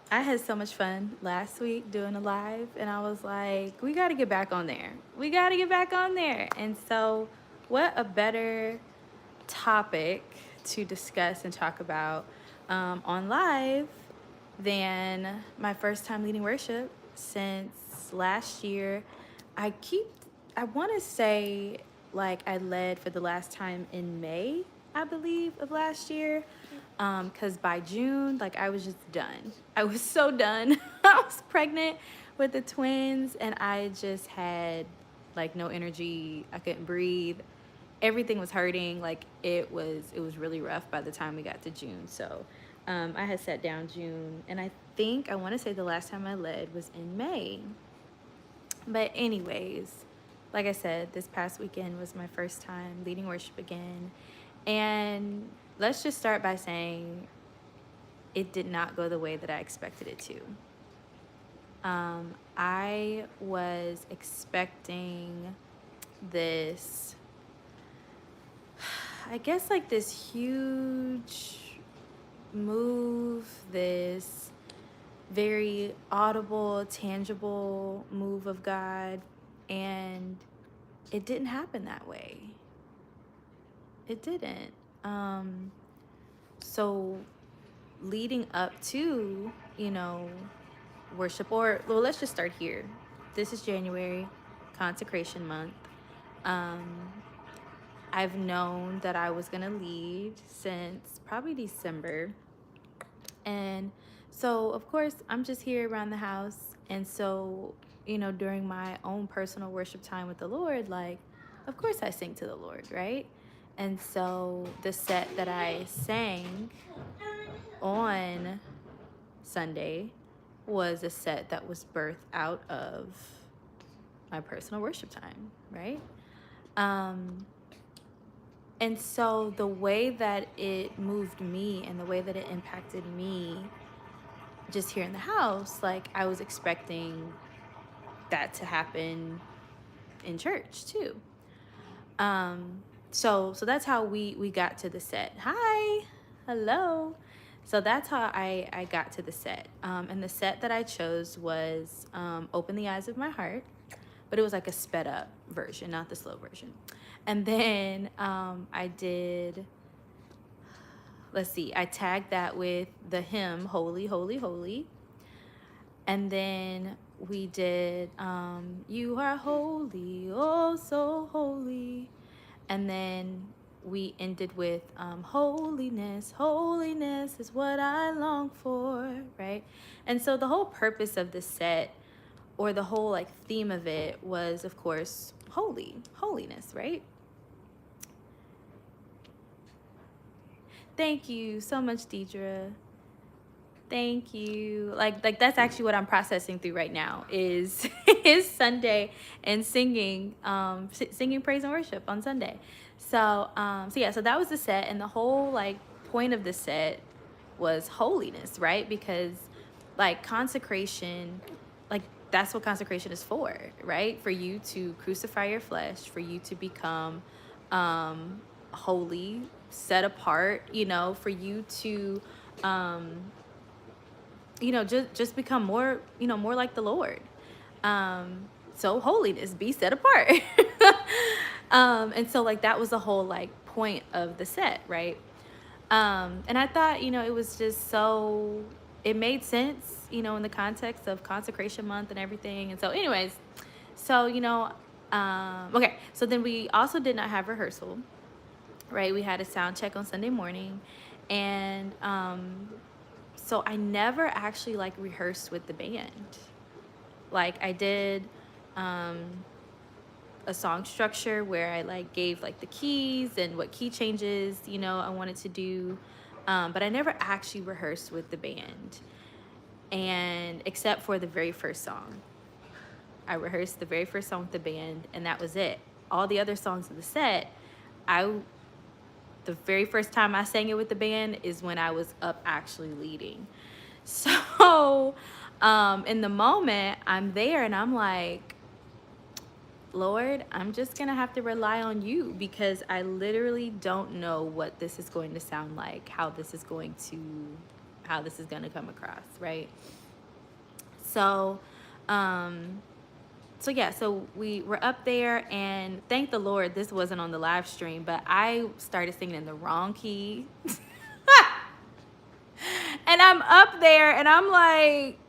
I had so much fun last week doing a live, and I was like, we got to get back on there. We got to get back on there. And so, what a better topic to discuss and talk about on live than my first time leading worship since last year. I keep, I want to say like I led for the last time in May, I believe, of last year. Because by June, like I was just done. I was so done. I was pregnant with the twins, and I just had like no energy. I couldn't breathe. Everything was hurting. Like it was really rough by the time we got to June. So I had sat down June, and I want to say the last time I led was in May. But anyways, like I said, this past weekend was my first time leading worship again. And let's just start by saying it did not go the way that I expected it to. I was expecting this, I guess, like this huge move, this very audible, tangible move of God. And it didn't happen that way. It didn't. So leading up to, worship, or well, let's just start here. This is January, consecration month. Um, I've known that I was gonna lead since probably December. And so, of course, I'm just here around the house. And so, during my own personal worship time with the Lord, like, of course, I sing to the Lord, right? And so, the set that I sang on Sunday was a set that was birthed out of my personal worship time, right? Um, and so, the way that it moved me and the way that it impacted me just here in the house, like I was expecting that to happen in church too. So that's how we got to the set. Hi, hello. So that's how I got to the set. And the set that I chose was Open the Eyes of My Heart, but it was like a sped up version, not the slow version. And then I did, let's see, I tagged that with the hymn Holy, Holy, Holy. And then we did You Are Holy, Oh So Holy. And then we ended with Holiness, holiness is what I long for, right? And so the whole purpose of the set, or the whole like theme of it, was of course holiness, right? Thank you so much, Deidre. Thank you. Like that's actually what I'm processing through right now is is Sunday and singing praise and worship on Sunday. So that was the set, and the whole like point of the set was holiness, right? Because like consecration, like that's what consecration is for, right? For you to crucify your flesh, for you to become holy, set apart, for you to just become more, more like the Lord. So holiness, be set apart. And so like that was the whole like point of the set, right? And I thought, it was just so, it made sense, in the context of consecration month and everything. And so anyways, so, okay. So then we also did not have rehearsal, right? We had a sound check on Sunday morning. And so I never actually like rehearsed with the band. Like I did a song structure where I like gave like the keys and what key changes, I wanted to do. But I never actually rehearsed with the band. And except for the very first song. I rehearsed the very first song with the band, and that was it. All the other songs of the set, the very first time I sang it with the band is when I was up actually leading. So in the moment, I'm there and I'm like, Lord, I'm just going to have to rely on you, because I literally don't know what this is going to sound like, how this is going to how this is going to come across, right? So, so we were up there, and thank the Lord this wasn't on the live stream, but I started singing in the wrong key. And I'm up there and I'm like,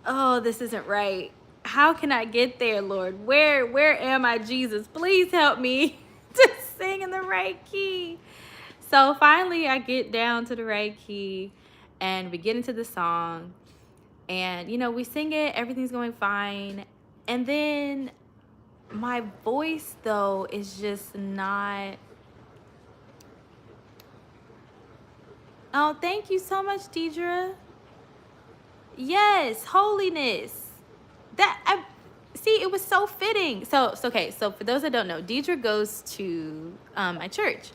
oh, this isn't right. How can I get there, Lord? Where am I, Jesus? Please help me to sing in the right key. So finally I get down to the right key and we get into the song, and we sing it, everything's going fine. And then my voice though is just not. Oh, thank you so much, Deidre. Yes, holiness. It was so fitting. So for those that don't know, Deidre goes to my church.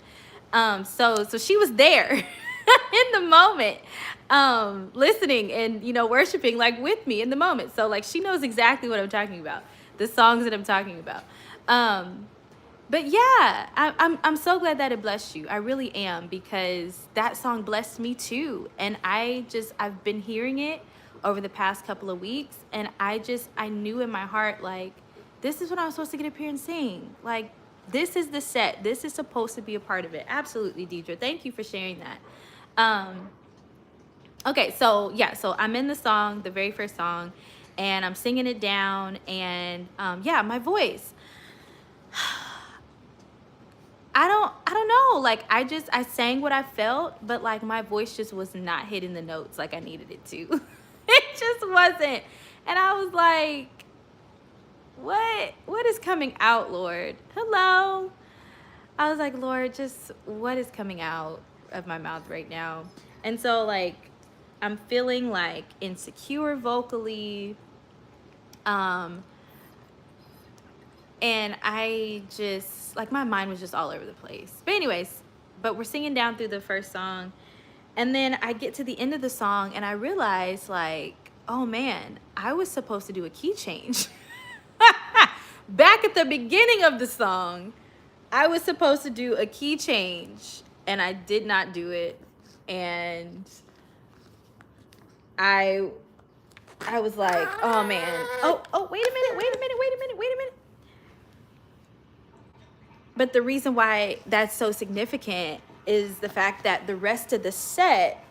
So she was there in the moment, listening and worshiping like with me in the moment. So like she knows exactly what I'm talking about, the songs that I'm talking about. But yeah, I'm so glad that it blessed you. I really am, because that song blessed me too. And I've been hearing it over the past couple of weeks, and I knew in my heart, like, this is what I'm supposed to get up here and sing. Like, this is the set. This is supposed to be a part of it. Absolutely, Deidre. Thank you for sharing that. Okay, so I'm in the song, the very first song, and I'm singing it down, and my voice. I don't know. Like, I sang what I felt, but like my voice just was not hitting the notes like I needed it to. It just wasn't. And I was like, what is coming out, Lord? Hello. I was like, Lord, just what is coming out of my mouth right now? And so like, I'm feeling like insecure vocally. And I just, like, my mind was just all over the place. But anyways, we're singing down through the first song. And then I get to the end of the song and I realize, like, oh man, I was supposed to do a key change. Back at the beginning of the song, I was supposed to do a key change and I did not do it. And I was like, oh man. Oh, wait a minute. But the reason why that's so significant is the fact that the rest of the set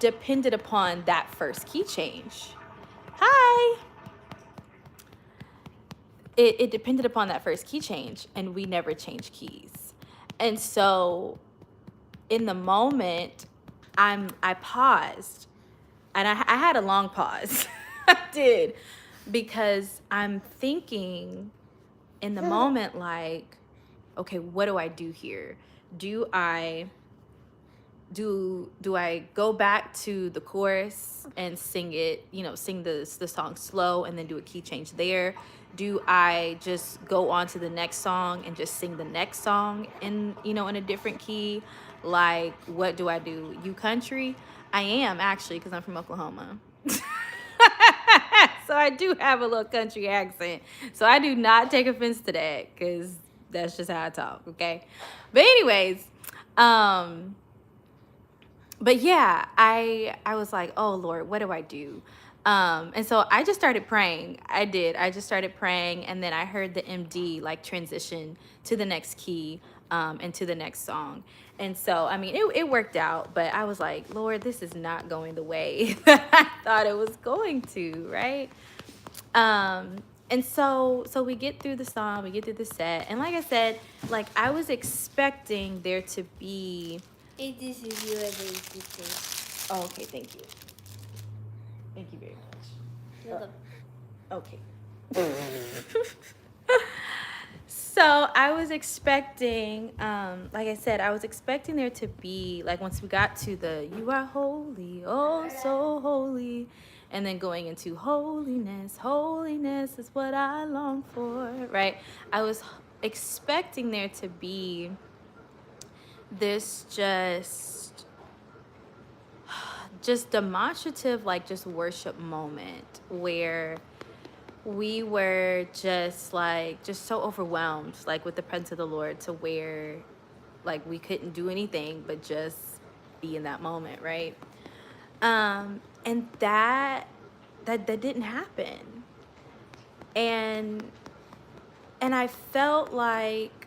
depended upon that first key change. Hi. It depended upon that first key change, and we never changed keys. And so in the moment, I paused, and I had a long pause. I did, because I'm thinking in the moment, like, okay, what do I do here? Do I go back to the chorus and sing it, sing the song slow and then do a key change there? Do I just go on to the next song and just sing the next song in a different key? Like, what do I do? You country? I am, actually, because I'm from Oklahoma. So I do have a little country accent. So I do not take offense to that, because that's just how I talk, okay? But anyways, but yeah, I was like, oh Lord, what do I do? And so I just started praying. I just started praying, and then I heard the MD like transition to the next key, and to the next song. And so, I mean, it worked out, but I was like, Lord, this is not going the way that I thought it was going to, right? And so we get through the song, we get through the set, and like I said, like, I was expecting there to be. Hey, this is your teacher. Oh, okay, thank you. Thank you very much. Okay. So I was expecting, like I said, I was expecting there to be, like, once we got to the "You are holy, oh so holy," and then going into holiness, holiness is what I long for, right? I was expecting there to be this just demonstrative, like, just worship moment where we were just so overwhelmed, like, with the presence of the Lord, to where, like, we couldn't do anything but just be in that moment, right? And that didn't happen. And I felt like,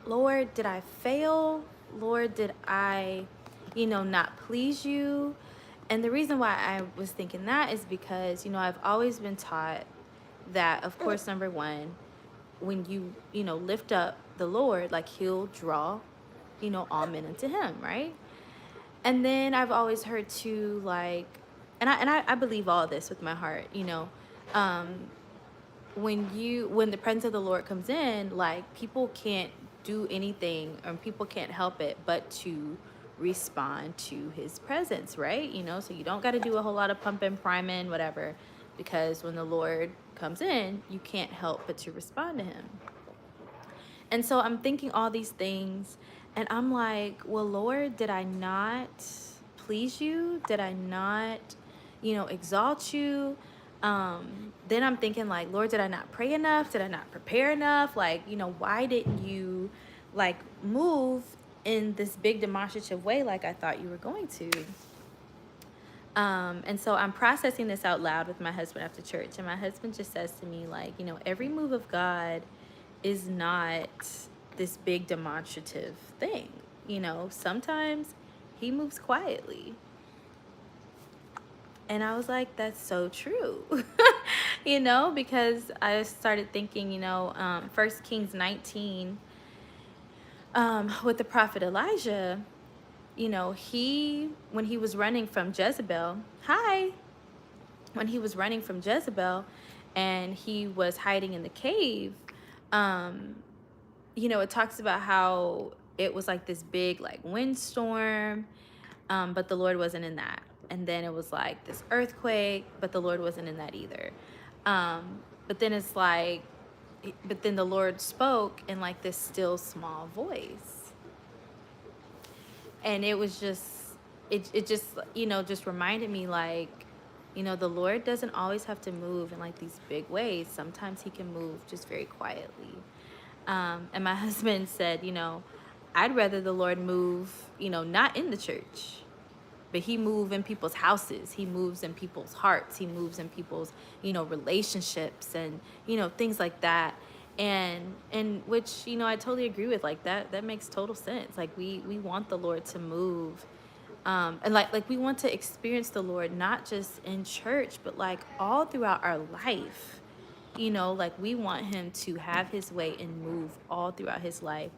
Lord, did I fail? Lord, did I, not please you? And the reason why I was thinking that is because, I've always been taught that, of course, number one, when you, lift up the Lord, like he'll draw, all men unto him, right? And then I've always heard too, like, I believe all this with my heart, um, when the presence of the Lord comes in, like people can't do anything or people can't help it but to respond to his presence, right? So you don't got to do a whole lot of pumping, priming, whatever, because when the Lord comes in, you can't help but to respond to him. And so I'm thinking all these things, and I'm like, well, Lord, did I not please you? Did I not, exalt you? Then I'm thinking like, Lord, did I not pray enough? Did I not prepare enough? Like, why didn't you like move in this big demonstrative way like I thought you were going to? And so I'm processing this out loud with my husband after church, and my husband just says to me like, every move of God is not this big demonstrative thing. Sometimes he moves quietly. And I was like, that's so true. Because I started thinking, 1 Kings 19, with the prophet Elijah, when he was running from Jezebel, when he was running from Jezebel and he was hiding in the cave, it talks about how it was like this big like windstorm, but the Lord wasn't in that. And then it was like this earthquake, but the Lord wasn't in that either. But then it's like, but then the Lord spoke in like this still small voice. And it was just, it just, just reminded me like, the Lord doesn't always have to move in like these big ways. Sometimes he can move just very quietly. And my husband said, I'd rather the Lord move, not in the church, but he moves in people's houses. He moves in people's hearts. He moves in people's, relationships and, things like that. And which, I totally agree with. Like that makes total sense. Like we want the Lord to move. And like we want to experience the Lord, not just in church, but like all throughout our life. Like we want him to have his way and move all throughout his life.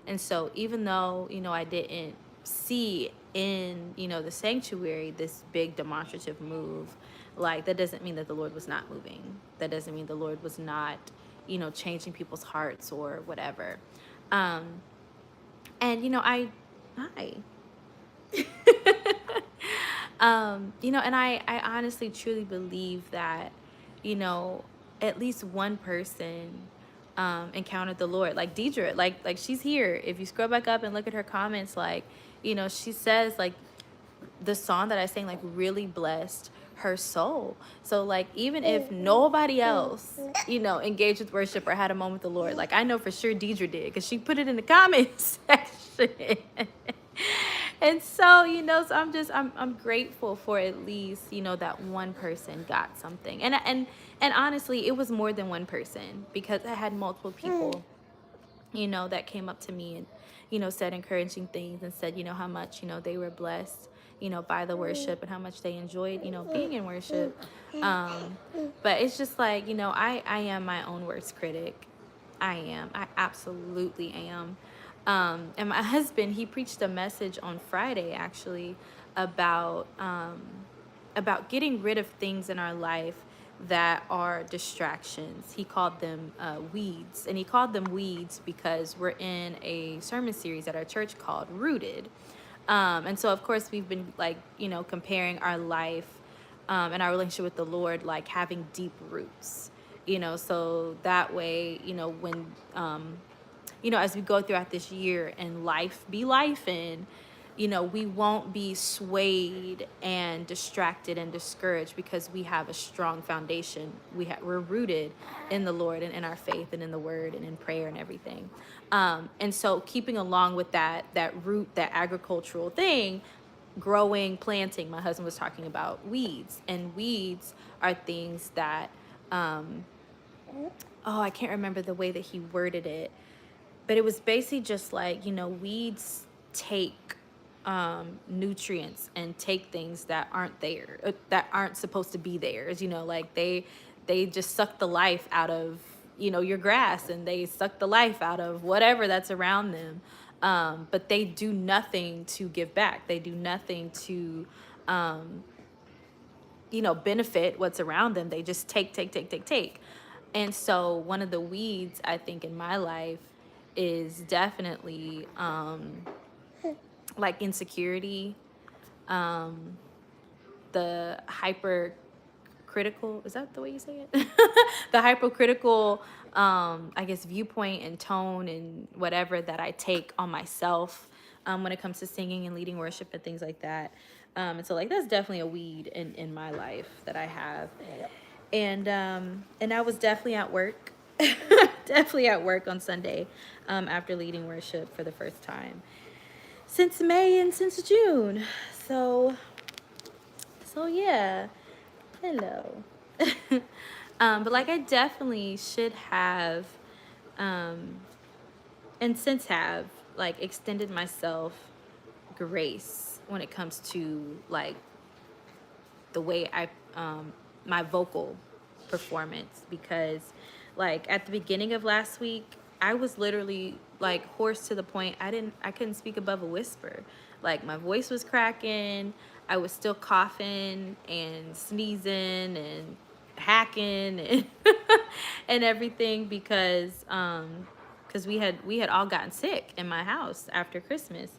And so even though, I didn't see in, the sanctuary, this big demonstrative move, like that doesn't mean that the Lord was not moving. That doesn't mean the Lord was not, changing people's hearts or whatever. And, hi. And I honestly truly believe that, at least one person encountered the Lord. Like Deidre, like she's here. If you scroll back up and look at her comments, like, she says like the song that I sang like really blessed her soul. So like even if nobody else, engaged with worship or had a moment with the Lord, like I know for sure Deidre did because she put it in the comments section. And so, so I'm grateful for at least, that one person got something. And honestly, it was more than one person because I had multiple people, that came up to me and, said encouraging things and said, how much, they were blessed, by the worship and how much they enjoyed, being in worship. But it's just like, I am my own worst critic. I absolutely am. And my husband, he preached a message on Friday actually about getting rid of things in our life that are distractions. He called them weeds, and he called them weeds because we're in a sermon series at our church called Rooted. And so of course we've been like, comparing our life and our relationship with the Lord, like having deep roots, so that way, when, as we go throughout this year and life be life in, we won't be swayed and distracted and discouraged because we have a strong foundation. We're rooted in the Lord and in our faith and in the word and in prayer and everything. And so keeping along with that root, that agricultural thing, growing, planting. My husband was talking about weeds, and weeds are things that, I can't remember the way that he worded it, but it was basically just like, weeds take nutrients and take things that aren't there, that aren't supposed to be theirs. Like they just suck the life out of your grass, and they suck the life out of whatever that's around them. But they do nothing to give back. They do nothing to benefit what's around them. They just take, take, take, take, take. And so one of the weeds I think in my life is definitely like insecurity, the hypercritical, is that the way you say it? The hypercritical, I guess, viewpoint and tone and whatever that I take on myself when it comes to singing and leading worship and things like that. And so like that's definitely a weed in my life that I have. And I was definitely at work, definitely at work on Sunday after leading worship for the first time since May and since June. So yeah, hello. But like I definitely should have, and since have, like extended myself grace when it comes to like the way I my vocal performance, because like at the beginning of last week I was literally like hoarse to the point I couldn't speak above a whisper. Like my voice was cracking. I was still coughing and sneezing and hacking and and everything because we had all gotten sick in my house after Christmas.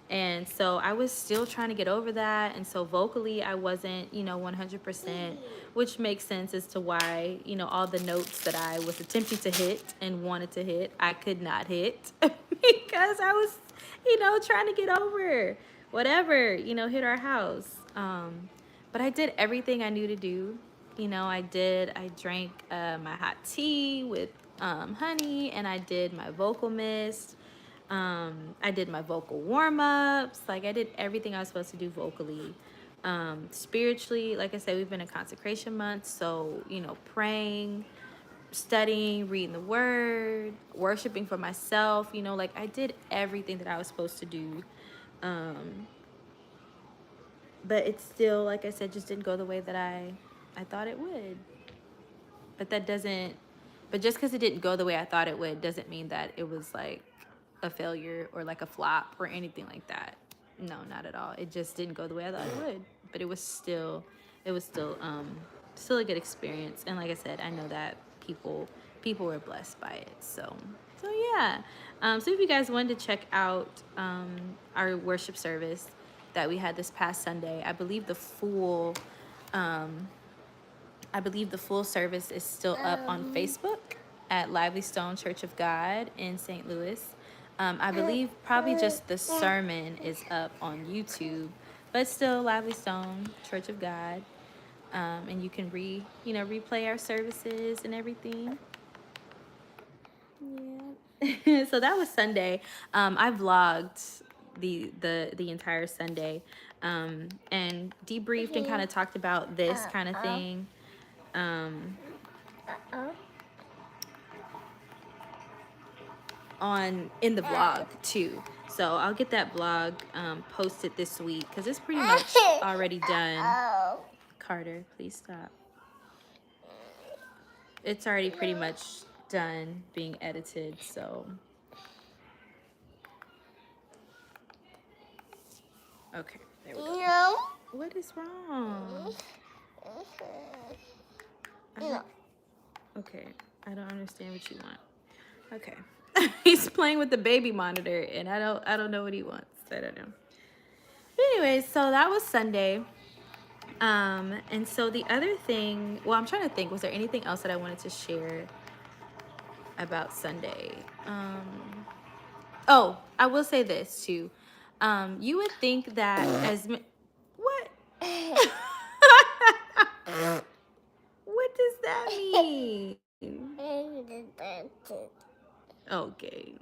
And so I was still trying to get over that. And so vocally, I wasn't, 100%, which makes sense as to why, all the notes that I was attempting to hit and wanted to hit, I could not hit because I was, trying to get over whatever, hit our house. But I did everything I knew to do. I drank my hot tea with honey, and I did my vocal mist. I did my vocal warm-ups. Like I did everything I was supposed to do vocally. Spiritually, like I said, we've been in consecration month, so praying, studying, reading the word, worshiping for myself, like I did everything that I was supposed to do. But it still, like I said, just didn't go the way that I thought it would. But just because it didn't go the way I thought it would doesn't mean that it was like a failure or like a flop or anything like that. No, not at all. It just didn't go the way I thought it would. But it was still a good experience. And like I said, I know that people were blessed by it. So yeah. So if you guys wanted to check out our worship service that we had this past Sunday, I believe the full service is still up on Facebook at Lively Stone Church of God in St. Louis. I believe probably just the sermon is up on YouTube, but still Lively Stone Church of God. And you can replay our services and everything. Yeah. So that was Sunday. I vlogged the entire Sunday, and debriefed and kind of talked about this kind of thing. In the vlog too. So I'll get that vlog posted this week because it's pretty much already done. Carter, please stop. It's already pretty much done being edited, so. Okay, there we go. No. What is wrong? Okay, I don't understand what you want. Okay. He's playing with the baby monitor, and I don't know what he wants. I don't know. Anyway, so that was Sunday. And so the other thing, well, I'm trying to think, was there anything else that I wanted to share about Sunday? Oh, I will say this too. You would think that what? What does that mean? Okay.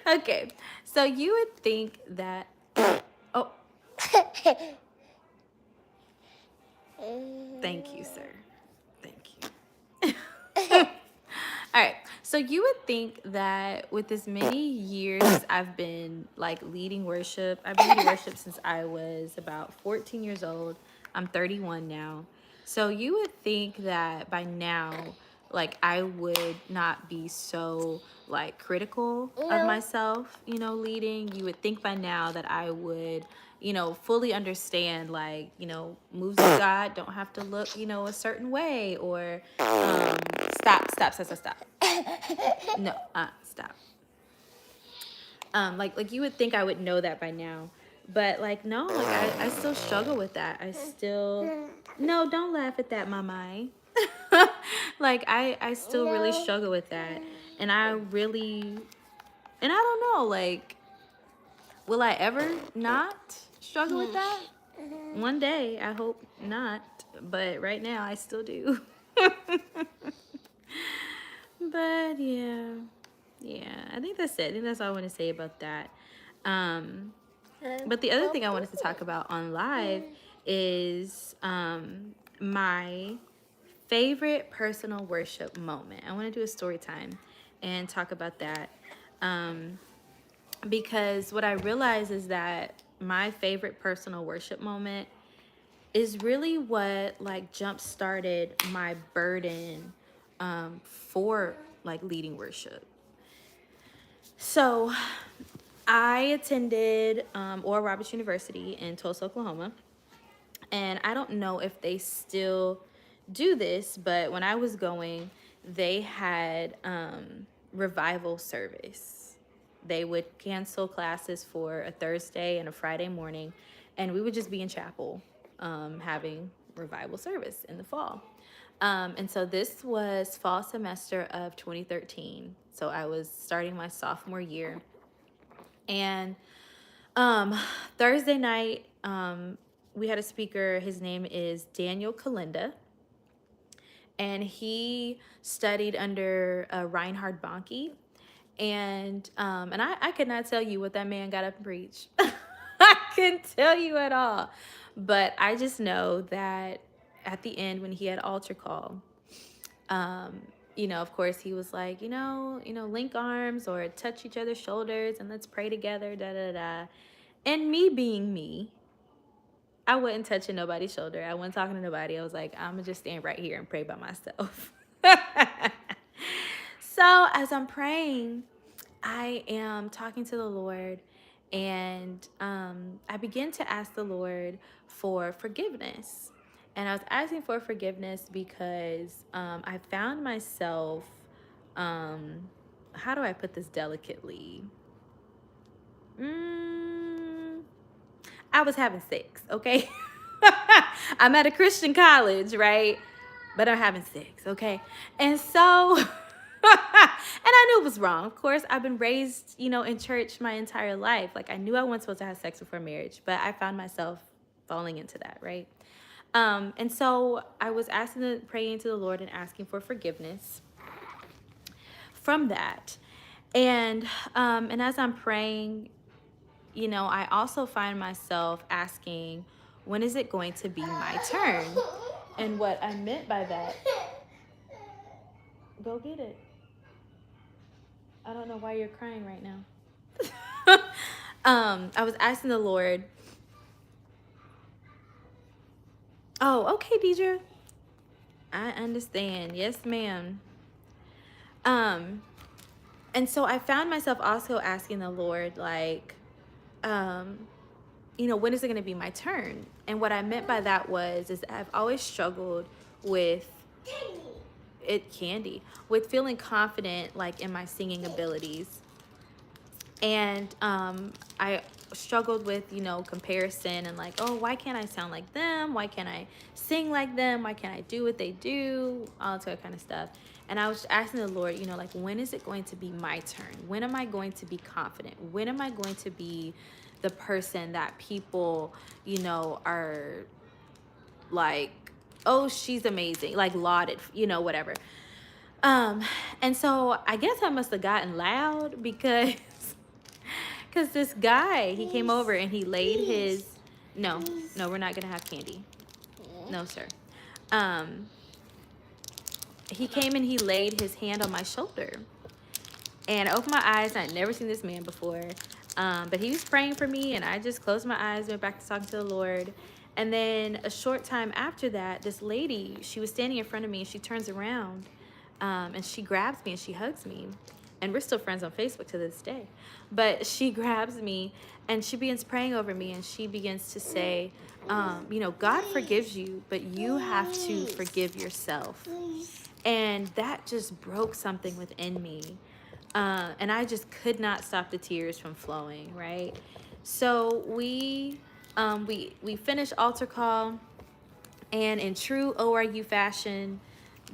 Okay. So you would think that, oh, thank you, sir. Thank you. All right. So you would think that with as many years I've been like leading worship, I've been leading worship since I was about 14 years old. I'm 31 now. So you would think that by now, like I would not be so like critical of myself, leading. You would think by now that I would, fully understand like, moves of God don't have to look, a certain way or stop. No, stop. Like you would think I would know that by now. But like no, like I still struggle with that. I still no, don't laugh at that, Mamai. Like I still really struggle with that. And I don't know, like will I ever not struggle with that? One day, I hope not. But right now I still do. But yeah. Yeah, I think that's it. I think that's all I want to say about that. But the other thing I wanted to talk about on live is my favorite personal worship moment. I want to do a story time and talk about that. Because what I realize is that my favorite personal worship moment is really what like jump started my burden for like leading worship. So I attended Oral Roberts University in Tulsa, Oklahoma. And I don't know if they still do this, but when I was going, they had revival service. They would cancel classes for a Thursday and a Friday morning, and we would just be in chapel having revival service in the fall. And so this was fall semester of 2013. So I was starting my sophomore year. And Thursday night, we had a speaker. His name is Daniel Kalinda. And he studied under Reinhard Bonnke. And I could not tell you what that man got up and preached. I couldn't tell you at all. But I just know that at the end when he had altar call, of course he was like, link arms or touch each other's shoulders and let's pray together, da da da. And me being me, I wasn't touching nobody's shoulder. I wasn't talking to nobody. I was like, I'm gonna just stand right here and pray by myself. So as I'm praying, I am talking to the Lord, and I begin to ask the Lord for forgiveness. And I was asking for forgiveness because I found myself, how do I put this delicately? I was having sex, okay? I'm at a Christian college, right? But I'm having sex, okay? And so, and I knew it was wrong. Of course, I've been raised, in church my entire life. Like I knew I wasn't supposed to have sex before marriage, but I found myself falling into that, right? And so I was praying to the Lord and asking for forgiveness from that. And as I'm praying, I also find myself asking, when is it going to be my turn? And what I meant by that, go get it. I don't know why you're crying right now. I was asking the Lord. Oh, okay, Deidre. I understand. Yes, ma'am. And so I found myself also asking the Lord, like, when is it going to be my turn? And what I meant by that is I've always struggled with with feeling confident, like in my singing abilities. And I struggled with, comparison and like, oh, why can't I sound like them? Why can't I sing like them? Why can't I do what they do? All that kind of stuff. And I was asking the Lord, like, when is it going to be my turn? When am I going to be confident? When am I going to be the person that people, are like, oh, she's amazing, like lauded, whatever. And so I guess I must have gotten loud because Because this guy, he came over and he laid his, no, we're not gonna have candy. No, sir. He came and he laid his hand on my shoulder. And I opened my eyes, and I'd never seen this man before. But he was praying for me, and I just closed my eyes, went back to talking to the Lord. And then a short time after that, this lady, she was standing in front of me, and she turns around, and she grabs me and she hugs me. And we're still friends on Facebook to this day. But she grabs me and she begins praying over me, and she begins to say, God forgives you, but you have to forgive yourself. And that just broke something within me. And I just could not stop the tears from flowing, right? So we finished altar call, and in true ORU fashion,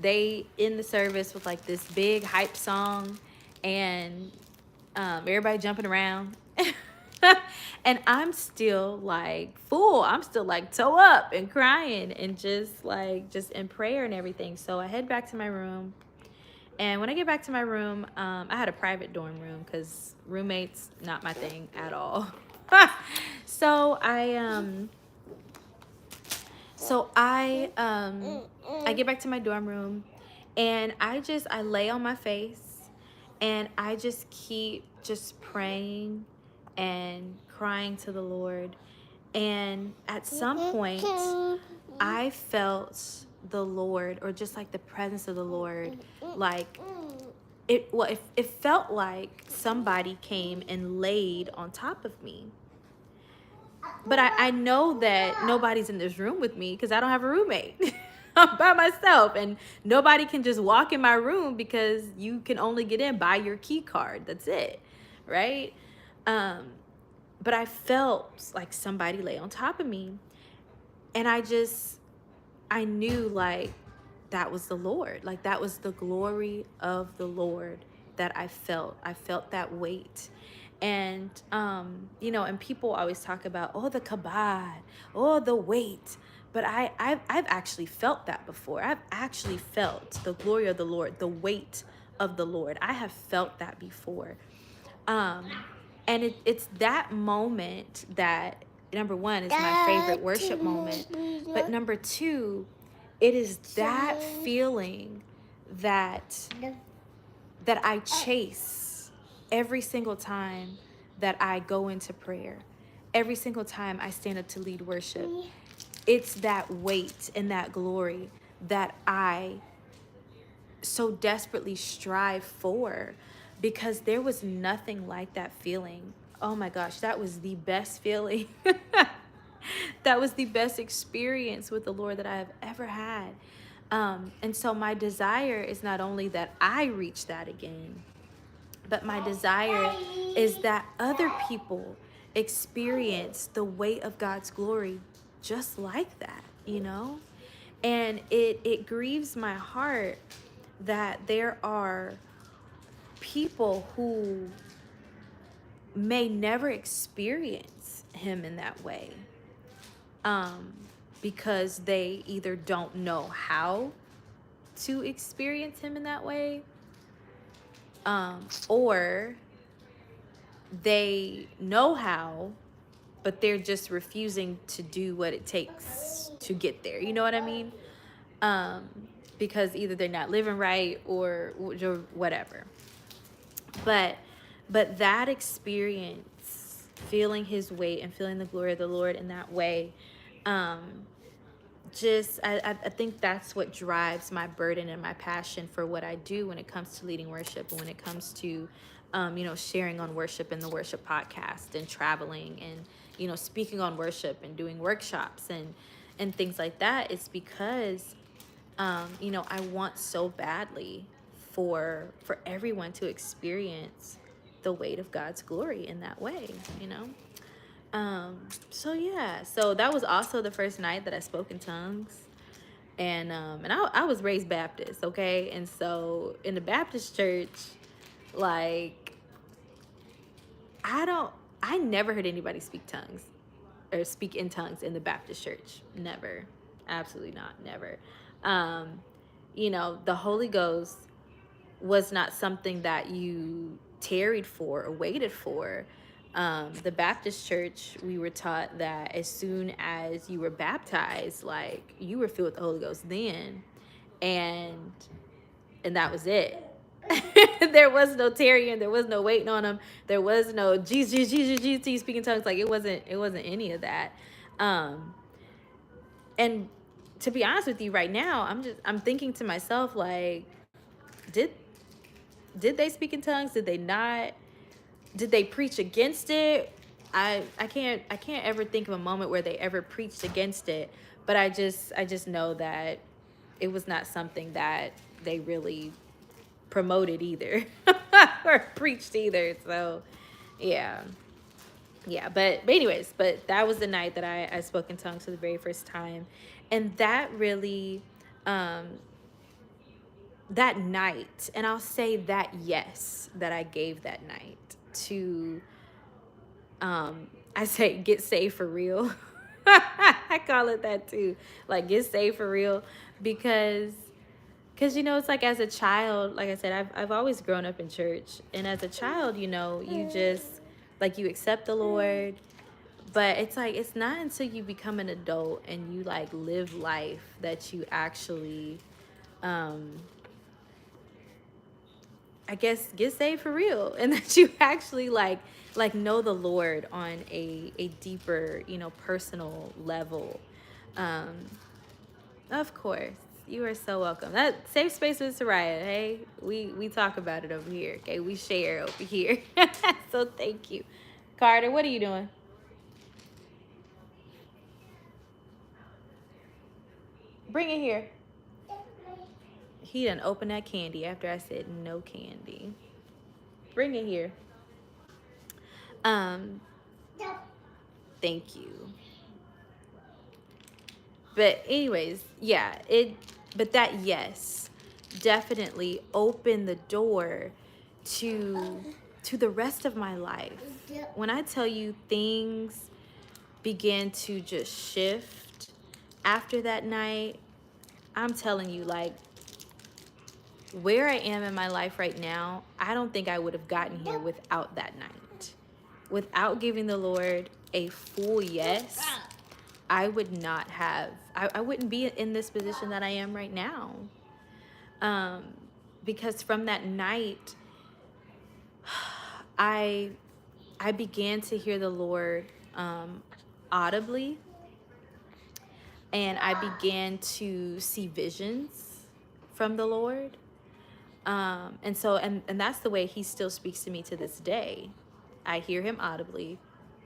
they end the service with like this big hype song, and everybody jumping around. And I'm still like full. I'm still like toe up and crying and just in prayer and everything. So I head back to my room. And when I get back to my room, I had a private dorm room because roommates, not my thing at all. So I get back to my dorm room, and I lay on my face, and I just keep just praying and crying to the Lord. And at some point, I felt the Lord, or just like the presence of the Lord, like it felt like somebody came and laid on top of me. But I know that nobody's in this room with me because I don't have a roommate. I'm by myself, and nobody can just walk in my room because you can only get in by your key card. That's it, right? But I felt like somebody lay on top of me, and I knew like that was the Lord. Like that was the glory of the Lord that I felt. I felt that weight. And, and people always talk about, oh, the kabod, oh, the weight. But I've actually felt that before. I've actually felt the glory of the Lord, the weight of the Lord. I have felt that before. And it's that moment that, number one, is my favorite worship moment. But number two, it is that feeling that I chase every single time that I go into prayer, every single time I stand up to lead worship. It's that weight and that glory that I so desperately strive for, because there was nothing like that feeling. Oh my gosh, that was the best feeling. That was the best experience with the Lord that I have ever had. And so my desire is not only that I reach that again, but my desire is that other people experience the weight of God's glory just like that, And it grieves my heart that there are people who may never experience him in that way, because they either don't know how to experience him in that way, or they know how, but they're just refusing to do what it takes to get there. You know what I mean? Because either they're not living right or whatever. But that experience, feeling his weight and feeling the glory of the Lord in that way, I think that's what drives my burden and my passion for what I do when it comes to leading worship, and when it comes to sharing on worship in the worship podcast, and traveling, and speaking on worship and doing workshops and things like that. It's because I want so badly for everyone to experience the weight of God's glory in that way, So that was also the first night that I spoke in tongues. And I was raised Baptist, okay? And so in the Baptist church, like, I never heard anybody speak tongues or speak in tongues in the Baptist church. Never. Absolutely not. Never. The Holy Ghost was not something that you tarried for or waited for. The Baptist church, we were taught that as soon as you were baptized, like you were filled with the Holy Ghost then, and that was it. There was no tarrying, there was no waiting on him, there was no Jesus, Jesus, Jesus, speaking tongues. Like it wasn't any of that. And to be honest with you, right now, I'm thinking to myself, like, did they speak in tongues? Did they not? Did they preach against it? I can't ever think of a moment where they ever preached against it, but I just know that it was not something that they really promoted either or preached either. So yeah. But anyways, but that was the night that I spoke in tongues for the very first time, and that really that night, and I'll say that yes that I gave that night to I say get saved for real. I call it that too, like get saved for real, because you know, it's like as a child, like I said, I've always grown up in church, and as a child, you know, you just like you accept the Lord, but it's like it's not until you become an adult and you like live life that you actually I guess get saved for real, and that you actually like know the Lord on a deeper, you know, personal level. Of course, you are so welcome. That safe space with Soraya. Hey, we talk about it over here. Okay, we share over here. So thank you, Carter. What are you doing? Bring it here. He done opened that candy after I said no candy. Bring it here. Um, thank you. But anyways, yeah, but that yes definitely opened the door to the rest of my life. When I tell you things began to just shift after that night, I'm telling you, like, where I am in my life right now, I don't think I would have gotten here without that night. Without giving the Lord a full yes, I would not have, I wouldn't be in this position that I am right now. Because from that night, I began to hear the Lord audibly, and I began to see visions from the Lord. And so, and that's the way he still speaks to me to this day. I hear him audibly,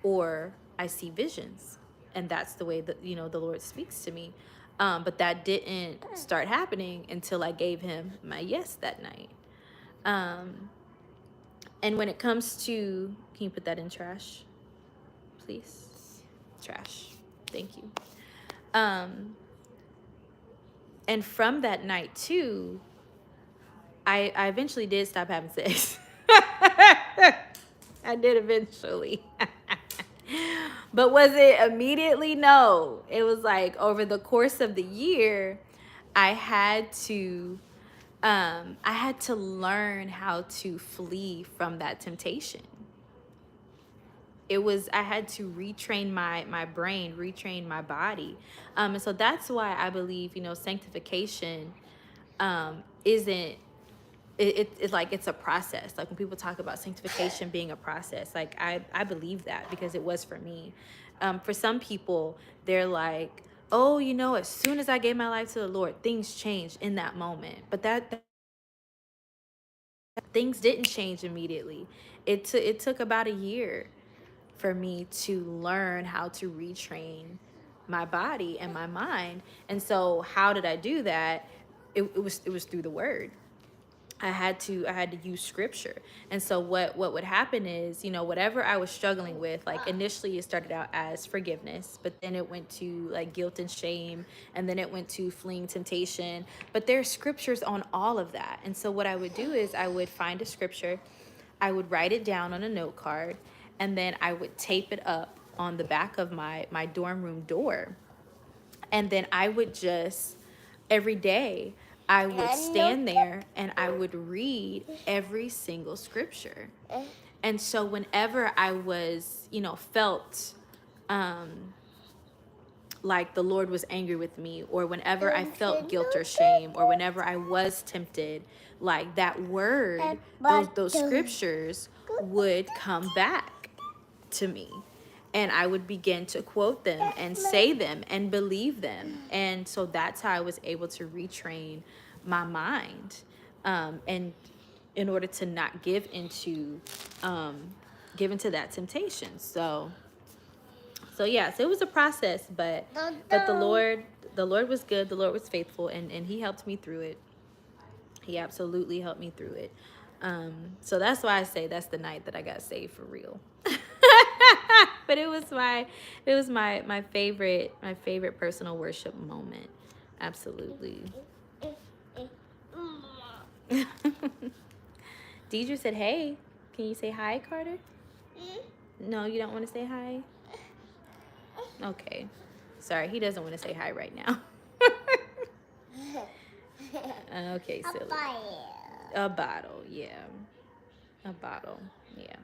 or I see visions, and that's the way that, you know, the Lord speaks to me. But that didn't start happening until I gave him my yes that night. And when it comes to, can you put that in trash, please? Trash. Thank you. And from that night too, I eventually did stop having sex. I did eventually. But was it immediately? No. It was like over the course of the year, I had to learn how to flee from that temptation. I had to retrain my brain, retrain my body. And so that's why I believe, you know, sanctification isn't, it's like it's a process. Like when people talk about sanctification being a process, like I believe that, because it was for me. For some people, they're like, oh, you know, as soon as I gave my life to the Lord, things changed in that moment. But that things didn't change immediately. It took about a year for me to learn how to retrain my body and my mind. And so how did I do that? It was through the word. I had to use scripture. And so what would happen is, you know, whatever I was struggling with, like initially it started out as forgiveness, but then it went to like guilt and shame, and then it went to fleeing temptation. But there's scriptures on all of that. And so what I would do is I would find a scripture, I would write it down on a note card, and then I would tape it up on the back of my dorm room door. And then I would just, every day, I would stand there and I would read every single scripture. And so whenever I was, felt like the Lord was angry with me, or whenever I felt guilt or shame, or whenever I was tempted, like that word, those scriptures would come back to me. And I would begin to quote them and say them and believe them. And so that's how I was able to retrain my mind. And in order to not give into that temptation. So yes, it was a process, but the Lord was good, the Lord was faithful, and he helped me through it. He absolutely helped me through it. So that's why I say that's the night that I got saved for real. But it was my favorite personal worship moment. Absolutely. Deidre said, "Hey, can you say hi, Carter?" No, you don't want to say hi? Okay. Sorry, he doesn't want to say hi right now. Okay, silly. A bottle, yeah. A bottle, yeah.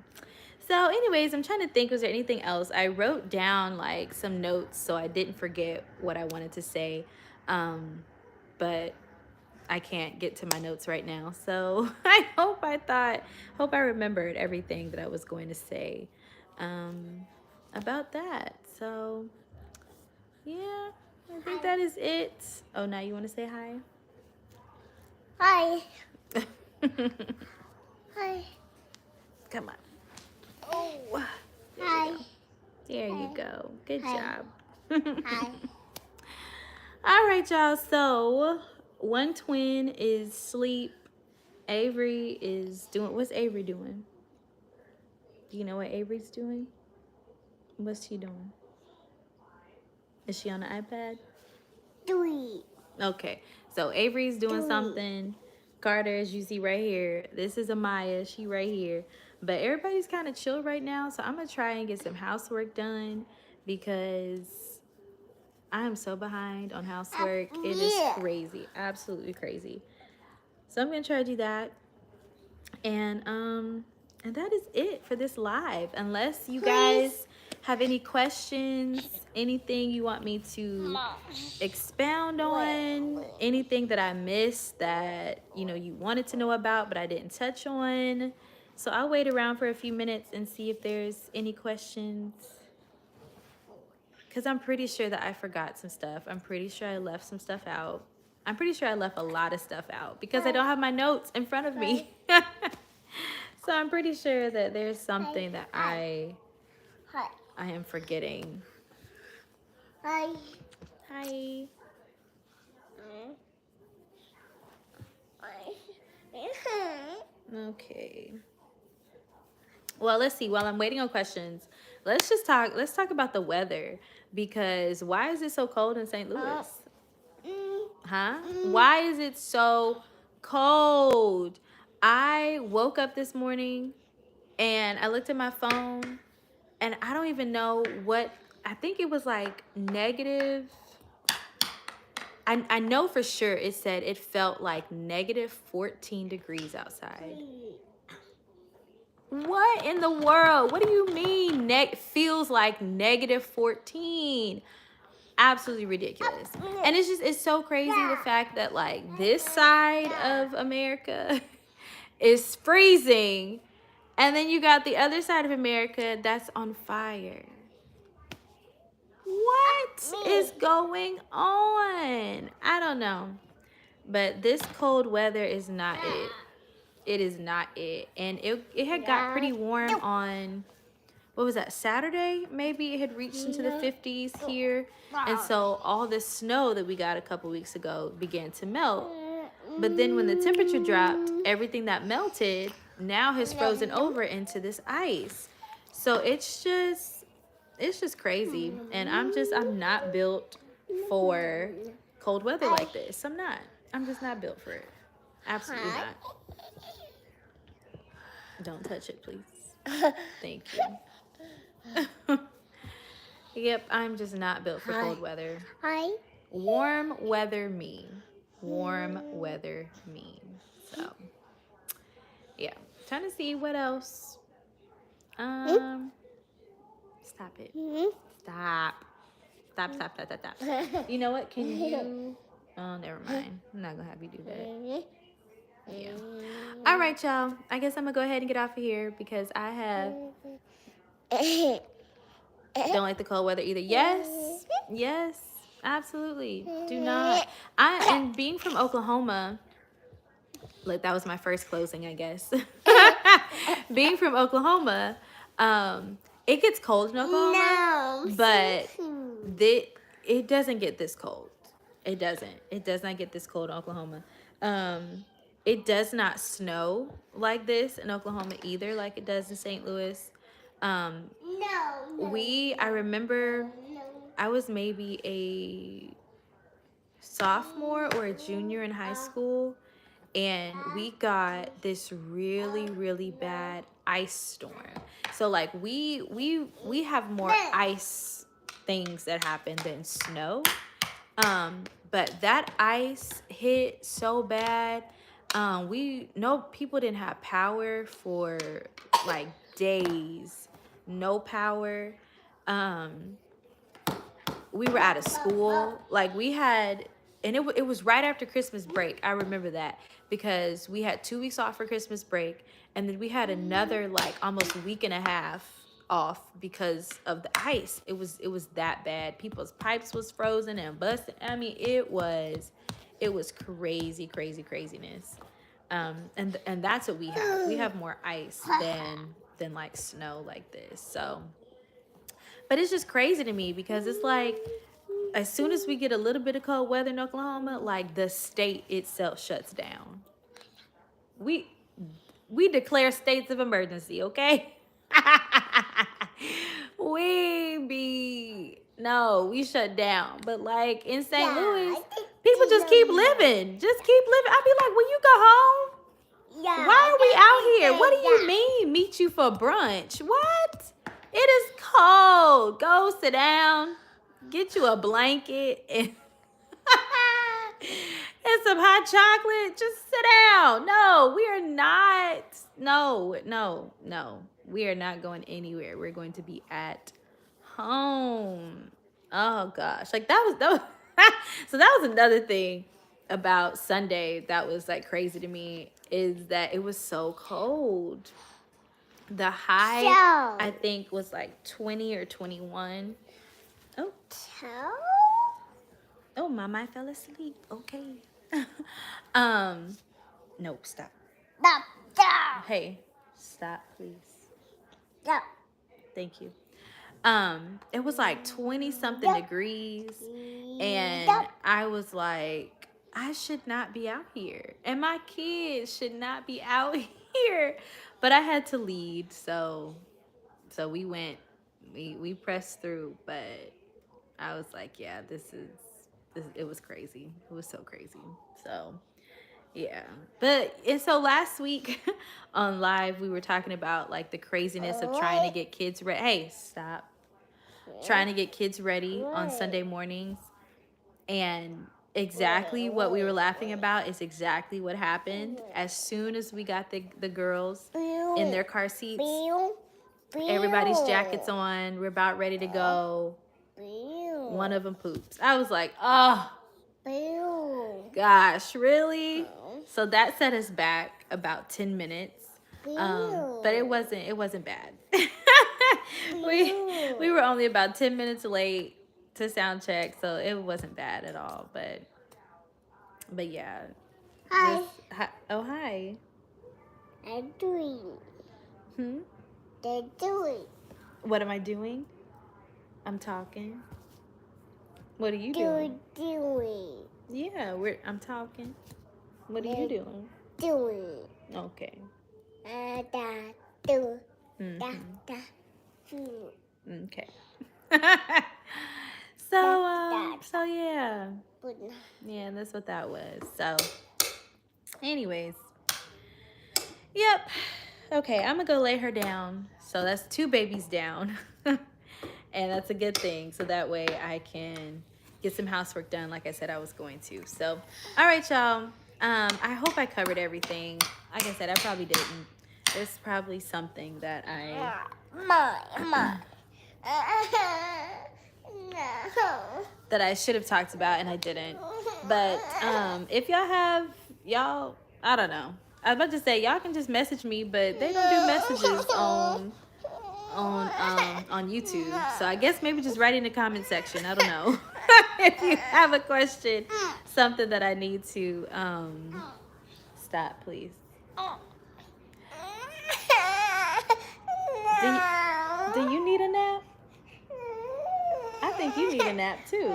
So anyways, I'm trying to think, was there anything else? I wrote down like some notes so I didn't forget what I wanted to say. But I can't get to my notes right now. So I hope I remembered everything that I was going to say about that. So yeah, I think that is it. Oh, now you want to say hi? Hi. Hi. Come on. Oh, Hi. there you go. Good job. Hi. All right, y'all. So one twin is asleep. Avery is doing. What's Avery doing? Do you know what Avery's doing? What's she doing? Is she on the iPad? 3. Okay. So Avery's doing something. Carter, as you see right here, this is Amaya. She right here. But everybody's kind of chill right now. So I'm going to try and get some housework done because I am so behind on housework. It is crazy. Absolutely crazy. So I'm going to try to do that. And that is it for this live. Unless you guys have any questions, anything you want me to expound on, anything that I missed that you wanted to know about but I didn't touch on. So I'll wait around for a few minutes and see if there's any questions, because I'm pretty sure that I forgot some stuff. I'm pretty sure I left some stuff out. I'm pretty sure I left a lot of stuff out because I don't have my notes in front of me. So I'm pretty sure that there's something that I am forgetting. Hi. Hi. Okay. Well, let's see. While I'm waiting on questions, let's talk about the weather, because why is it so cold in St. Louis? Huh? Why is it so cold? I woke up this morning and I looked at my phone and I don't even know what, I think it was like negative. I know for sure it said it felt like negative 14 degrees outside. What in the world? What do you mean feels like negative 14? Absolutely ridiculous. And it's so crazy the fact that like this side of America is freezing, and then you got the other side of America that's on fire. What is going on? I don't know. But this cold weather is not it. It is not it. And it had got pretty warm on, what was that, Saturday? Maybe it had reached into the 50s here. And so all this snow that we got a couple weeks ago began to melt. But then when the temperature dropped, everything that melted now has frozen over into this ice. So it's just crazy. And I'm not built for cold weather like this. I'm just not built for it. Absolutely not. Don't touch it, please. Thank you. Yep, I'm just not built for cold weather. Hi. Warm weather me. Warm weather me. So, yeah. Trying to see what else Stop it. Hmm? Stop. Stop. You know what? Can you? Oh, never mind. I'm not gonna have you do that. Yeah. All right, y'all. I guess I'm gonna go ahead and get off of here because I have don't like the cold weather either. Yes, absolutely. Do not. And being from Oklahoma, like that was my first closing, I guess. Being from Oklahoma, it gets cold in Oklahoma, No. but it doesn't get this cold. It doesn't. It does not get this cold in Oklahoma. It does not snow like this in Oklahoma either, like it does in St. Louis. Um, I remember I was maybe a sophomore or a junior in high school, and we got this really, really bad ice storm. So like we have more ice things that happen than snow. But that ice hit so bad. People didn't have power for like days. No power. We were out of school. Like we had, and it was right after Christmas break. I remember that because we had 2 weeks off for Christmas break, and then we had another like almost week and a half off because of the ice. It was that bad. People's pipes was frozen and busted. I mean, it was craziness. And that's what we have. We have more ice than like snow like this. So. But it's just crazy to me because it's like as soon as we get a little bit of cold weather in Oklahoma, like the state itself shuts down. We declare states of emergency, okay? We shut down. But like in St. Louis, people just keep living. I'll be like, when you go home, why are we out here? What do you mean meet you for brunch? What? It is cold. Go sit down. Get you a blanket and, and some hot chocolate. Just sit down. No, we are not. No. We are not going anywhere. We're going to be at home. Oh gosh. Like that was so that was another thing about Sunday that was like crazy to me is that it was so cold. The high, I think, was like 20 or 21. Oh, Mama, I fell asleep. Okay. Nope, stop. Hey, stop, please. Thank you. It was like 20 something degrees, and I was like, I should not be out here, and my kids should not be out here. But I had to lead, so we went. We pressed through, but I was like, yeah, this. It was crazy. It was so crazy. So. Yeah. And so last week on live, we were talking about like the craziness of trying to get kids ready. Hey, stop. Trying to get kids ready on Sunday mornings. And exactly what we were laughing about is exactly what happened. As soon as we got the girls in their car seats, everybody's jackets on, we're about ready to go. One of them poops. I was like, oh, gosh, really? So that set us back about 10 minutes. But it wasn't bad. we were only about 10 minutes late to sound check, so it wasn't bad at all. But yeah. Hi. Hi. I'm doing. They're doing. What am I doing? I'm talking. What are you doing? Yeah, I'm talking. What are you doing? Okay. Okay. So yeah. Yeah, that's what that was. So anyways. Yep. Okay, I'm gonna go lay her down. So that's 2 babies down. And that's a good thing. So that way I can get some housework done like I said I was going to. So, all right, y'all. I hope I covered everything. Like I said, I probably didn't. There's probably something that I Mine. No. that I should have talked about and I didn't. But if y'all have I don't know. I was about to say y'all can just message me, but they don't do messages on YouTube. So I guess maybe just write in the comment section. I don't know. If you have a question, something that I need to stop, please. Do you need a nap? I think you need a nap too.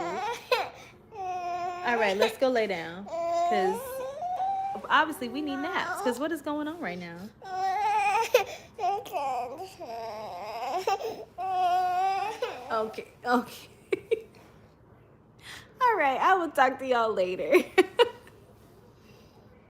All right, let's go lay down. Because obviously we need naps. Because what is going on right now? Okay. All right, I will talk to y'all later.